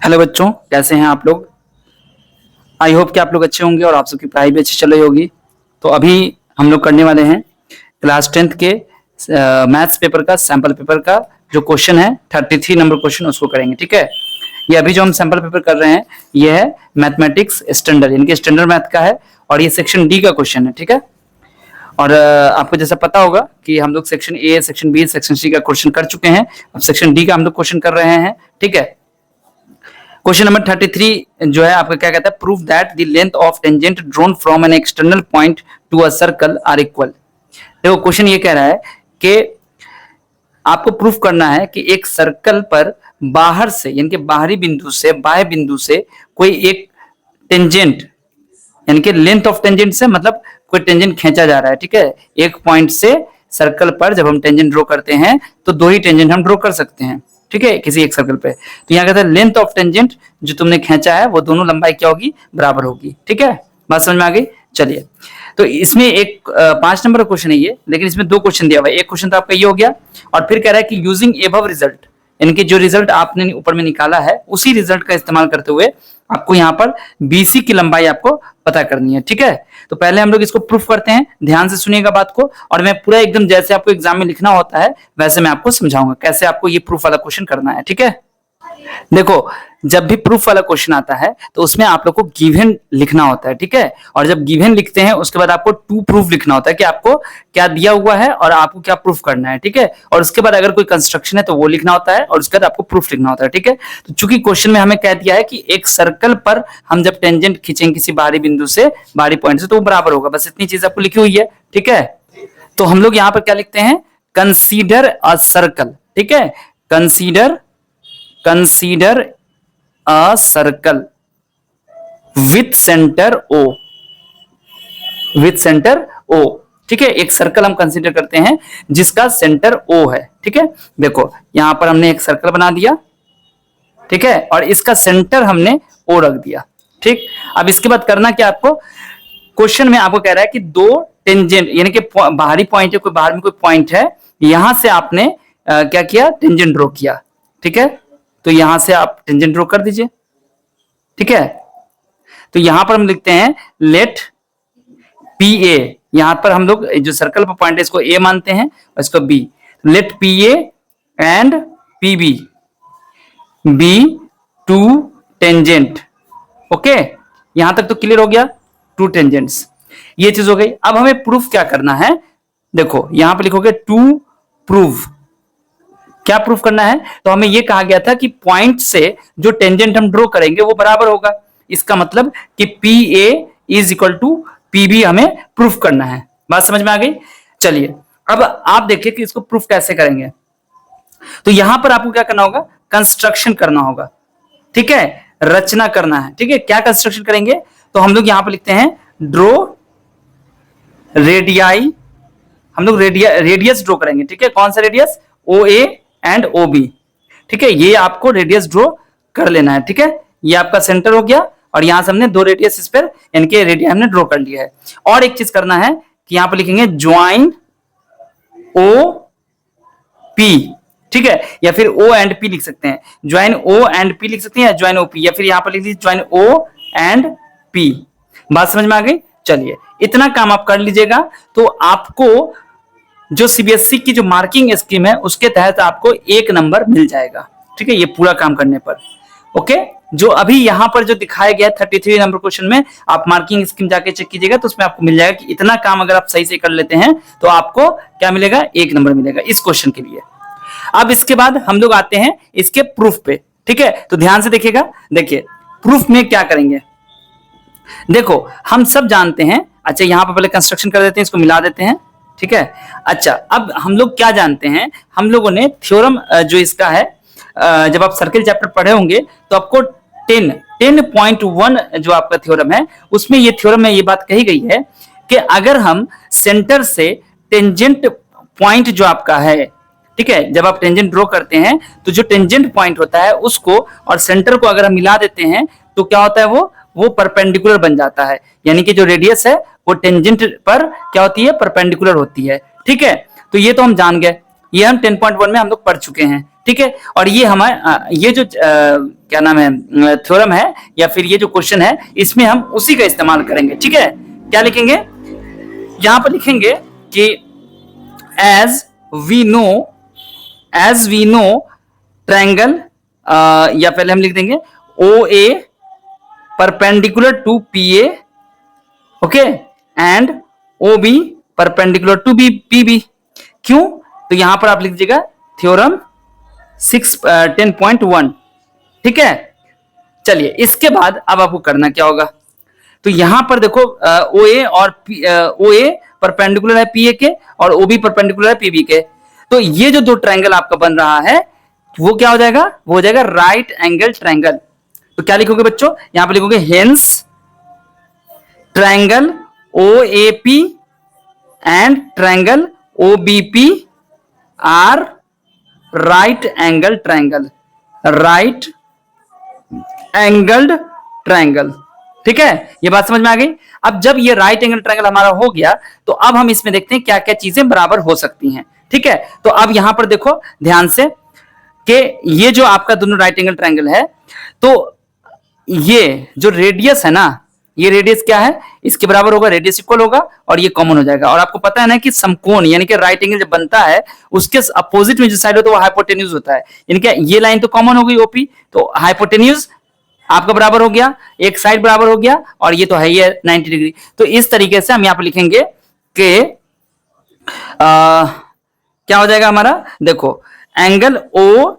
Hello बच्चों, कैसे हैं आप लोग। आई होप कि आप लोग अच्छे होंगे और आप सबकी पढ़ाई भी अच्छी चल रही होगी। तो अभी हम लोग करने वाले हैं क्लास 10th के मैथ्स पेपर का सैंपल पेपर का जो क्वेश्चन है 33 नंबर क्वेश्चन उसको करेंगे। ठीक है, ये अभी जो हम सैंपल पेपर कर रहे हैं ये है मैथमेटिक्स स्टैंडर्ड यानी कि स्टैंडर्ड मैथ का है और ये सेक्शन डी का क्वेश्चन है। ठीक है, और आपको जैसा पता होगा कि हम लोग section A, section B, section C का क्वेश्चन कर चुके हैं। अब सेक्शन डी का हम लोग क्वेश्चन कर रहे हैं। ठीक है, क्वेश्चन नंबर 33 जो है आपका क्या कहता है, prove that the length of tangent drawn from an external point to a circle are equal. देखो क्वेश्चन ये कह रहा है कि आपको प्रूफ करना है कि एक सर्कल पर बाहर से यानी कि बाहरी बिंदु से बाह्य बिंदु से कोई एक टेंजेंट यानी कि लेंथ ऑफ टेंजेंट से मतलब कोई टेंजेंट खींचा जा रहा है। ठीक है, एक पॉइंट से सर्कल पर जब हम टेंजेंट ड्रॉ करते हैं तो दो ही टेंजेंट हम ड्रॉ कर सकते हैं। ठीक है, किसी एक सर्कल पे। तो यहाँ कहता है लेंथ ऑफ टेंजेंट जो तुमने खींचा है वो दोनों लंबाई क्या होगी, बराबर होगी। ठीक है, बात समझ में आ गई। चलिए, तो इसमें एक 5 नंबर का क्वेश्चन है ये, लेकिन इसमें 2 क्वेश्चन दिया हुआ है। एक क्वेश्चन तो आपका ये हो गया और फिर कह रहा है कि यूजिंग एबव रिजल्ट यानी कि जो रिजल्ट आपने ऊपर में निकाला है उसी रिजल्ट का इस्तेमाल करते हुए आपको यहाँ पर बीसी की लंबाई आपको पता करनी है। ठीक है, तो पहले हम लोग इसको प्रूफ करते हैं। ध्यान से सुनिएगा बात को, और मैं पूरा एकदम जैसे आपको एग्जाम में लिखना होता है वैसे मैं आपको समझाऊंगा कैसे आपको ये प्रूफ वाला क्वेश्चन करना है। ठीक है, देखो जब भी प्रूफ वाला क्वेश्चन आता है तो उसमें आप लोग को गिवन लिखना होता है। ठीक है, और जब गिवन लिखते हैं उसके बाद आपको टू प्रूफ लिखना होता है कि आपको क्या दिया हुआ है और आपको क्या प्रूफ करना है। ठीक है, और उसके बाद अगर कोई कंस्ट्रक्शन है तो वो लिखना होता है और उसके बाद आपको प्रूफ लिखना होता है। ठीक है, तो चूंकि क्वेश्चन में हमें कह दिया है कि एक सर्कल पर हम जब टेंजेंट खींचेंगे किसी बाहरी बिंदु से बाहरी पॉइंट से तो वो बराबर होगा, बस इतनी चीज आपको लिखी हुई है। ठीक है, तो हम लोग यहाँ पर क्या लिखते हैं, कंसीडर अ सर्कल। ठीक है, consider a circle with center O, with center O। ठीक है, एक सर्कल हम कंसीडर करते हैं जिसका सेंटर O है। ठीक है, देखो यहां पर हमने एक सर्कल बना दिया। ठीक है, और इसका सेंटर हमने O रख दिया। ठीक, अब इसके बाद करना क्या आपको, क्वेश्चन में आपको कह रहा है कि दो टेंजेंट यानी कि बाहरी पॉइंट है, कोई बाहर में कोई पॉइंट है, यहां से आपने क्या किया, टेंजेंट ड्रॉ किया। ठीक है, तो यहां से आप टेंजेंट ड्रॉ कर दीजिए। ठीक है, तो यहां पर हम लिखते हैं लेट पी ए, यहां पर हम लोग जो सर्कल पर पॉइंट है इसको ए मानते हैं और इसको B. Let P A and P B be two tangent. Okay, यहां तक तो क्लियर हो गया, टू टेंजेंट्स, ये चीज हो गई। अब हमें प्रूफ क्या करना है, देखो यहां पर लिखोगे टू प्रूव, क्या प्रूफ करना है, तो हमें यह कहा गया था कि पॉइंट से जो टेंजेंट हम ड्रॉ करेंगे वो बराबर होगा। इसका मतलब कि P A is equal to P B हमें प्रूफ करना है। बात समझ में आ गई। चलिए अब आप देखिए कि इसको प्रूफ कैसे करेंगे। तो यहां पर आपको क्या करना होगा, कंस्ट्रक्शन करना होगा। ठीक है, रचना करना है। ठीक है, क्या कंस्ट्रक्शन करेंगे, तो हम लोग यहां पर लिखते हैं ड्रॉ रेडियाई, हम लोग रेडियस ड्रॉ करेंगे। ठीक है, कौन सा radius, O A and O B. ठीक है, ये आपको रेडियस ड्रॉ कर लेना है। ठीक है, ये आपका सेंटर हो गया और यहां से हमने दो रेडियस इस पर इनके रेडियस हमने ड्रॉ कर लिया है। और एक चीज करना है कि यहां पर लिखेंगे ज्वाइन ओ पी। ठीक है, या फिर ओ एंड पी लिख सकते हैं, ज्वाइन ओ एंड पी लिख सकते हैं या ज्वाइन ओ पी, या फिर यहां पर लिख लीजिए ज्वाइन ओ एंड पी। बात समझ में आ गई। चलिए इतना काम आप कर लीजिएगा तो आपको जो सीबीएसई की जो मार्किंग स्कीम है उसके तहत आपको 1 नंबर मिल जाएगा। ठीक है, ये पूरा काम करने पर। ओके, जो अभी यहां पर जो दिखाया गया 33 नंबर क्वेश्चन में आप मार्किंग स्कीम जाके चेक कीजिएगा तो उसमें आपको मिल जाएगा कि इतना काम अगर आप सही से कर लेते हैं तो आपको क्या मिलेगा, 1 नंबर मिलेगा इस क्वेश्चन के लिए। अब इसके बाद हम लोग आते हैं इसके प्रूफ पे। ठीक है, तो ध्यान से देखिएगा। देखिए प्रूफ में क्या करेंगे, देखो हम सब जानते हैं। अच्छा, यहां पर पहले कंस्ट्रक्शन कर देते हैं, इसको मिला देते हैं। ठीक है, अच्छा अब हम लोग क्या जानते हैं, हम लोगों ने थ्योरम जो इसका है, जब आप सर्किल चैप्टर पढ़े होंगे तो आपको 10.1 जो आपका थ्योरम है उसमें ये थ्योरम में ये बात कही गई है कि अगर हम सेंटर से टेंजेंट पॉइंट जो आपका है, ठीक है, जब आप टेंजेंट ड्रॉ करते हैं तो जो टेंजेंट पॉइंट होता है उसको और सेंटर को अगर हम मिला देते हैं तो क्या होता है, वो परपेंडिकुलर बन जाता है। यानी कि जो रेडियस है वो टेंजेंट पर क्या होती है, परपेंडिकुलर होती है। ठीक है, तो ये तो हम जान गए। ये हम 10.1 में हम लोग पढ़ चुके हैं, ठीक है। और ये हमारे ये जो क्या नाम है थ्योरम है या फिर ये जो क्वेश्चन है, इसमें हम उसी का इस्तेमाल करेंगे, ठीक है। क्या लिखेंगे, यहां पर लिखेंगे कि एज वी नो ट्रायंगल, या पहले हम लिख देंगे O A perpendicular to P A, okay, and O B perpendicular to B P B. क्यों, तो यहां पर आप लिख दीजिएगा थ्योरम 10.1, ठीक है। चलिए इसके बाद अब आपको करना क्या होगा, तो यहां पर देखो ओ ए और ओ ए परपेंडिकुलर है पी ए के और ओ बी परपेंडिकुलर है पी बी के, तो ये जो दो ट्रायंगल आपका बन रहा है वो क्या हो जाएगा, वो हो जाएगा राइट एंगल ट्रायंगल। तो क्या लिखोगे बच्चों, यहां पर लिखोगे hence triangle O A P and triangle O B P are right angle triangle, right angled triangle, ठीक है। ये बात समझ में आ गई। अब जब ये राइट एंगल ट्रायंगल हमारा हो गया, तो अब हम इसमें देखते हैं क्या क्या चीजें बराबर हो सकती हैं, ठीक है। तो अब यहां पर देखो ध्यान से कि ये जो आपका दोनों राइट एंगल ट्रायंगल है, तो ये जो रेडियस है ना, ये रेडियस क्या है, इसके बराबर होगा, रेडियस इक्वल होगा और ये कॉमन हो जाएगा। और आपको पता है ना कि समकोण यानी कि राइट एंगल जब बनता है उसके अपोजिट में जो साइड होता है वो हाइपोटेन्यूज होता है, यानी कि ये लाइन तो कॉमन हो गई ओपी, तो हाइपोटेन्यूज आपका बराबर हो गया, एक साइड बराबर हो गया और ये तो है ही 90 डिग्री। तो इस तरीके से हम यहां पर लिखेंगे कि क्या हो जाएगा हमारा, देखो एंगल ओ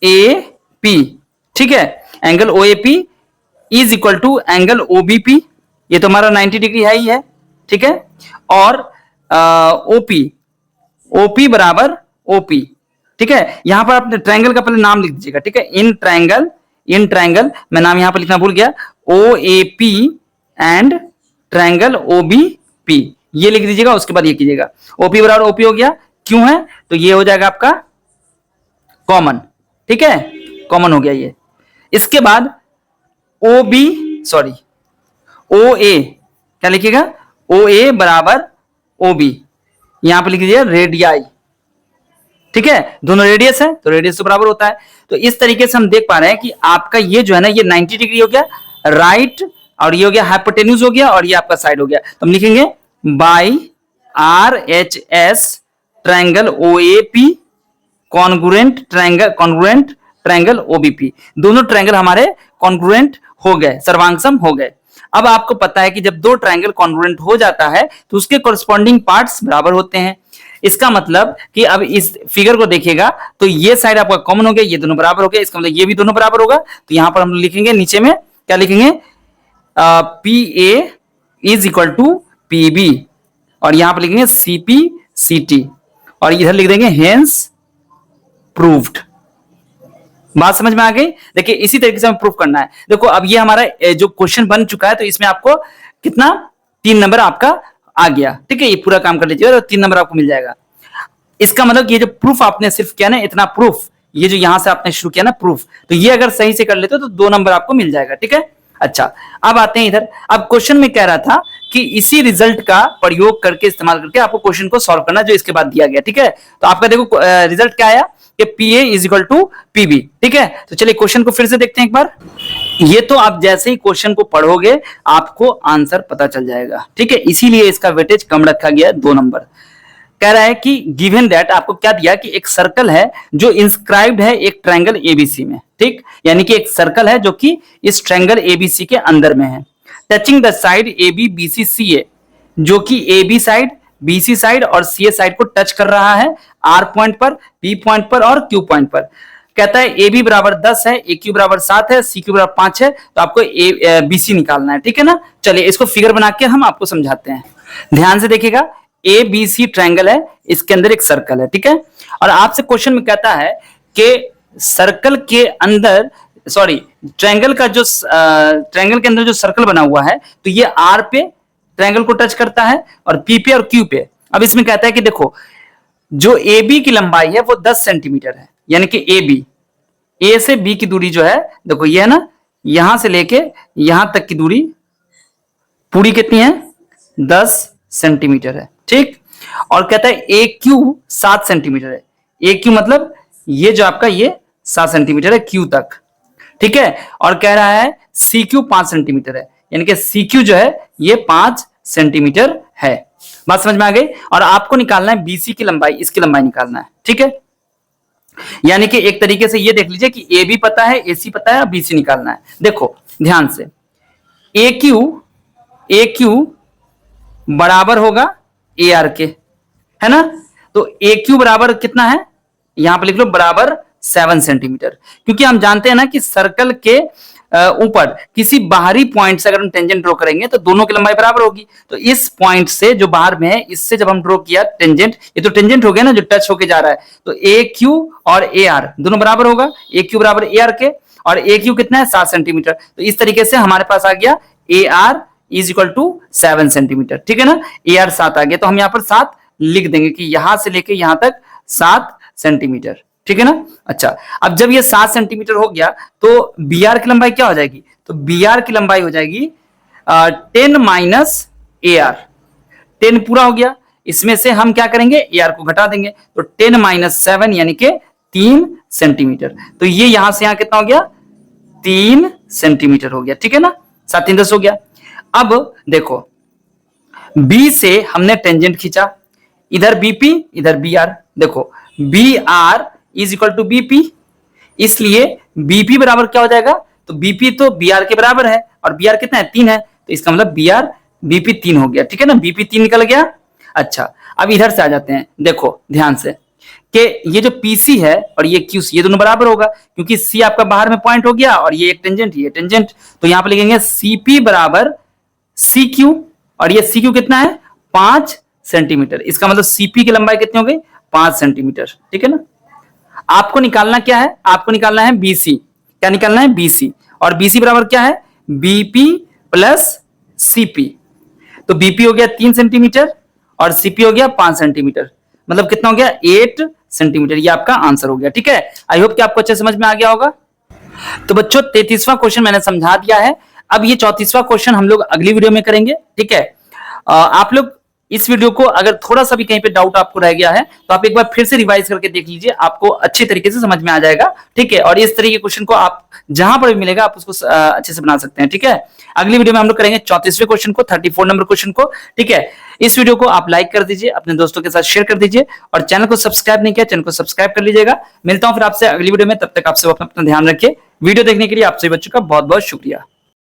ए पी, ठीक है, angle O A P is equal to angle O B P, ये तो हमारा 90 डिग्री है ही है, ठीक है। और ओपी बराबर ओपी, ठीक है। यहां पर आपने ट्रायंगल का पहले नाम लिख दीजिएगा, ठीक है। इन ट्रायंगल मैं नाम यहां पर लिखना भूल गया, O A P and triangle O B P, ये लिख दीजिएगा। उसके बाद ये कीजिएगा, ओपी बराबर ओपी हो गया, क्यों है, तो ये हो जाएगा आपका कॉमन, ठीक है, कॉमन हो गया ये। इसके बाद ओ बी सॉरी ओ ए, क्या लिखिएगा, ओ ए बराबर ओ बी, यहां पर लिख दीजिए रेडियाई, ठीक है, दोनों रेडियस है तो रेडियस तो बराबर होता है। तो इस तरीके से हम देख पा रहे हैं कि आपका ये जो है ना, ये 90 डिग्री हो गया राइट, और ये हो गया हाइपोटेन्यूज हो गया, और ये आपका साइड हो गया। तो हम लिखेंगे by R H S triangle O A P congruent triangle OBP, दोनों ट्रायंगल हमारे कॉन्ग्रुएंट हो गए, सर्वांगसम हो गए। अब आपको पता है कि जब दो ट्रायंगल कॉन्ग्रुएंट हो जाता है तो उसके कॉरस्पॉन्डिंग पार्ट्स बराबर होते हैं। इसका मतलब कि अब इस फिगर को देखिएगा तो ये साइड आपका कॉमन हो गया, ये दोनों बराबर हो गए, इसका मतलब ये भी दोनों बराबर होगा। तो यहां पर हम लिखेंगे नीचे में क्या लिखेंगे, P A is equal to P B, और यहां पर लिखेंगे सीपी सीटी, और इधर लिख देंगे हेंस प्रूव्ड। बात समझ में आ गई। देखिए इसी तरीके से हमें प्रूफ करना है। देखो अब ये हमारा जो क्वेश्चन बन चुका है, तो इसमें आपको कितना 3 नंबर आपका आ गया, ठीक है। ये पूरा काम कर लीजिएगा तो 3 नंबर आपको मिल जाएगा। इसका मतलब ये जो प्रूफ आपने सिर्फ किया ना, इतना प्रूफ, ये जो यहां से आपने शुरू किया ना प्रूफ, तो ये अगर सही से कर लेते हो तो 2 नंबर आपको मिल जाएगा, ठीक है। अच्छा अब आते हैं इधर। अब क्वेश्चन में कह रहा था कि इसी रिजल्ट का प्रयोग करके, इस्तेमाल करके आपको क्वेश्चन को सॉल्व करना, जो इसके बाद दिया गया, ठीक है। तो आपका देखो रिजल्ट क्या आया कि P A is equal to P B, ठीक है। तो चलिए क्वेश्चन को फिर से देखते हैं एक बार। ये तो आप जैसे ही क्वेश्चन को पढ़ोगे आपको आंसर पता चल जाएगा, ठीक है। इसीलिए इसका वेटेज कम रखा गया है, 2 नंबर। कह रहा है कि गिवन दैट, आपको क्या दिया कि एक सर्कल है जो इंस्क्राइब्ड है एक ट्रायंगल एबीसी में, ठीक, यानी कि एक सर्कल है जो कि इस ट्रायंगल एबीसी के अंदर में है, touching the side A B B C C A, जो कि A B side, B C side और सी ए साइड को टच कर रहा है आर पॉइंट पर, पी पॉइंट पर और क्यू पॉइंट पर। कहता है ए बी बराबर 10 है, ए क्यू बराबर 7 है, सी क्यू बराबर 5 है, तो आपको बी सी निकालना है, ठीक है ना। चलिए इसको फिगर बना के हम आपको समझाते हैं, ध्यान से देखिएगा। ए बी सी ट्रायंगल है, इसके अंदर एक सर्कल है, ठीक है। और आपसे क्वेश्चन में कहता है कि सर्कल के अंदर, सॉरी ट्रायंगल का जो ट्रायंगल के अंदर जो सर्कल बना हुआ है, तो ये आर पे ट्रायंगल को टच करता है और पी पे और क्यू पे। अब इसमें कहता है कि देखो जो ए बी की लंबाई है वो 10 सेंटीमीटर है, यानी कि ए बी, ए से बी की दूरी जो है, देखो ये है ना, यहां से लेके यहां तक की दूरी पूरी कितनी है, 10 सेंटीमीटर है, ठीक। और कहता है ए क्यू 7 सेंटीमीटर है। ए क्यू मतलब ये जो आपका ये 7 सेंटीमीटर है क्यू तक, ठीक है। और कह रहा है सी क्यू 5 सेंटीमीटर है, यानी कि सी क्यू जो है ये 5 सेंटीमीटर है। बात समझ में आ गई। और आपको निकालना है बीसी की लंबाई, इसकी लंबाई निकालना है, ठीक है। यानी कि एक तरीके से ये देख लीजिए कि ए भी पता है, एसी पता है, और बीसी निकालना है। देखो ध्यान से, ए क्यू बराबर होगा ए आर के, है ना। तो ए क्यू बराबर कितना है, यहां पर लिख लो बराबर 7 सेंटीमीटर, क्योंकि हम जानते हैं ना कि सर्कल के ऊपर किसी बाहरी पॉइंट से अगर हम टेंजेंट ड्रॉ करेंगे तो दोनों की लंबाई बराबर होगी। तो इस पॉइंट से जो बाहर में है, इससे जब हम ड्रॉ किया टेंजेंट, ये तो टेंजेंट हो गया ना जो टच होके जा रहा है, तो ए क्यू और ए आर दोनों बराबर होगा। ए क्यू बराबर ए आर के, और ए क्यू कितना है 7 सेंटीमीटर। तो इस तरीके से हमारे पास आ गया A R is equal to 7 centimetre, ठीक है ना। ए आर 7 आ गया, तो हम यहाँ पर 7 लिख देंगे कि यहां से लेके यहां तक 7 सेंटीमीटर, ठीक है ना। अच्छा, अब जब ये 7 सेंटीमीटर हो गया तो बी आर की लंबाई क्या हो जाएगी, तो बी आर की लंबाई हो जाएगी 10 माइनस ए आर। 10 पूरा हो गया, इसमें से हम क्या करेंगे ए आर को घटा देंगे, तो 10 माइनस 7 यानी कि 3 सेंटीमीटर। तो ये यहां से यहां कितना हो गया, 3 सेंटीमीटर हो गया, ठीक है ना। 7 3 10 हो गया। अब देखो बी से हमने टेंजेंट खींचा, इधर बीपी इधर बी आर। देखो B R is equal to BP, इसलिए बीपी बराबर क्या हो जाएगा, तो बीपी तो बी आर के बराबर है, और बी आर कितना है 3 है, तो इसका मतलब बी आर बीपी 3 हो गया, ठीक है ना। बीपी 3 निकल गया। अच्छा, अब इधर से आ जाते हैं, देखो ध्यान से कि ये जो पीसी है और ये क्यूसी ये दोनों बराबर होगा, क्योंकि सी आपका बाहर में पॉइंट हो गया और ये एक टेंजेंट, ये टेंजेंट। तो यहां पर लिखेंगे सीपी बराबर सी क्यू, और ये सी क्यू कितना है 5 सेंटीमीटर। इसका मतलब सीपी की लंबाई कितनी हो गई 5 सेंटीमीटर, ठीक है ना। आपको निकालना क्या है, आपको निकालना है बीसी। क्या निकालना है, बीसी। और बीसी बराबर क्या है, बीपी प्लस सीपी। तो बीपी हो गया 3 सेंटीमीटर और सीपी हो गया 5 सेंटीमीटर, मतलब कितना हो गया 8 सेंटीमीटर। ये आपका आंसर हो गया, ठीक है। आई होप कि आपको अच्छे समझ में आ गया होगा। तो बच्चों 33वां क्वेश्चन मैंने समझा दिया है। अब ये 34वां क्वेश्चन हम लोग अगली वीडियो में करेंगे, ठीक है। आप लोग इस वीडियो को अगर थोड़ा सा भी कहीं पे डाउट आपको रह गया है तो आप एक बार फिर से रिवाइज करके देख लीजिए, आपको अच्छे तरीके से समझ में आ जाएगा, ठीक है। और इस तरीके के क्वेश्चन को आप जहां पर भी मिलेगा आप उसको अच्छे से बना सकते हैं, ठीक है। अगली वीडियो में हम लोग करेंगे 34वें क्वेश्चन को, 34 नंबर क्वेश्चन को, ठीक है। इस वीडियो को आप लाइक कर दीजिए, अपने दोस्तों के साथ शेयर कर दीजिए, और चैनल को सब्सक्राइब नहीं किया चैनल को सब्सक्राइब कर लीजिएगा। मिलता हूं फिर आपसे अगली वीडियो में, तब तक आप सब अपना ध्यान रखिए। वीडियो देखने के लिए आप सभी बच्चों का बहुत बहुत शुक्रिया।